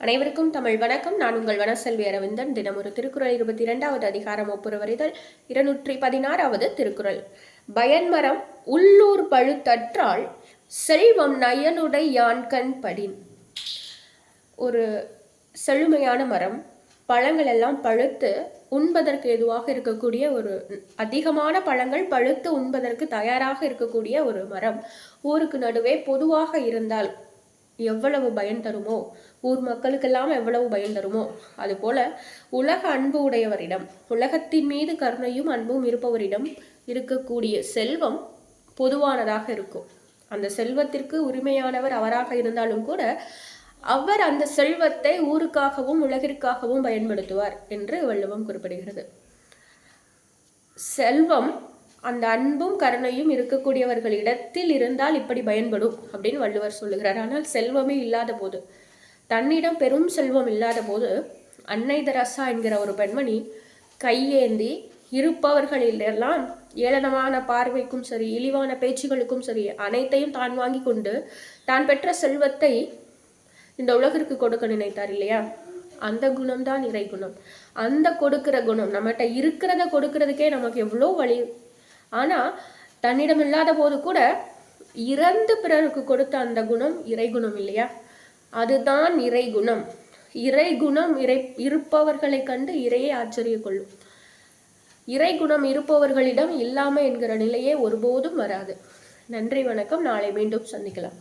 அனைவருக்கும் தமிழ் வணக்கம். நான் உங்கள் வனசெல்வி அரவிந்தன். தினம் ஒரு திருக்குறள் 22வது அதிகாரம் ஒப்புரவறிதல் 216வது திருக்குறள். பயன்மரம் உள்ளூர் பழுத்தற்றால் செல்வம் நயனுடை யான்கண் படின். ஒரு செழுமையான மரம், பழங்கள் எல்லாம் பழுத்து உண்பதற்கு எதுவாக இருக்கக்கூடிய ஒரு அதிகமான பழங்கள் பழுத்து உண்பதற்கு தயாராக இருக்கக்கூடிய ஒரு மரம் ஊருக்கு நடுவே பொதுவாக இருந்தால் எவ்வளவு பயன் தருமோ, ஊர் மக்களுக்கெல்லாம் எவ்வளவு பயன் தருமோ, அதுபோல உலக அன்பு உடையவரிடம், உலகத்தின் மீது கருணையும் அன்பும் இருப்பவரிடம் இருக்கக்கூடிய செல்வம் பொதுவானதாக இருக்கும். அந்த செல்வத்திற்கு உரிமையானவர் அவராக இருந்தாலும் கூட அவர் அந்த செல்வத்தை ஊருக்காகவும் உலகிற்காகவும் பயன்படுத்துவார் என்று வள்ளுவம் குறிப்பிடுகிறது. செல்வம் அந்த அன்பும் கருணையும் இருக்கக்கூடியவர்களிடத்தில் இருந்தால் இப்படி பயன்படும் அப்படின்னு வள்ளுவர் சொல்லுகிறார். ஆனால் செல்வமே இல்லாத போது, தன்னிடம் பெரும் செல்வம் இல்லாத போது, அன்னை தெரசா என்கிற ஒரு பெண்மணி கையேந்தி இருப்பவர்களிலெல்லாம் ஏளனமான பார்வைக்கும் சரி, இழிவான பேச்சுகளுக்கும் சரி, அனைத்தையும் தான் வாங்கி கொண்டு தான் பெற்ற செல்வத்தை இந்த உலகிற்கு கொடுக்க நினைத்தார் இல்லையா? அந்த குணம்தான் இறை குணம். அந்த கொடுக்கிற குணம், நம்மகிட்ட இருக்கிறத கொடுக்கறதுக்கே நமக்கு எவ்வளோ வழி. ஆனால் தன்னிடம் இல்லாத போது கூட இறந்து பிறருக்கு கொடுத்த அந்த குணம் இறை குணம் இல்லையா? அதுதான் இறை குணம். இறை குணம் இருப்பவர்களை கண்டு இறையே ஆச்சரிய கொள்ளும். இறை குணம் இருப்பவர்களிடம் இல்லாமல் என்கிற நிலையே ஒருபோதும் வராது. நன்றி, வணக்கம். நாளை மீண்டும் சந்திக்கலாம்.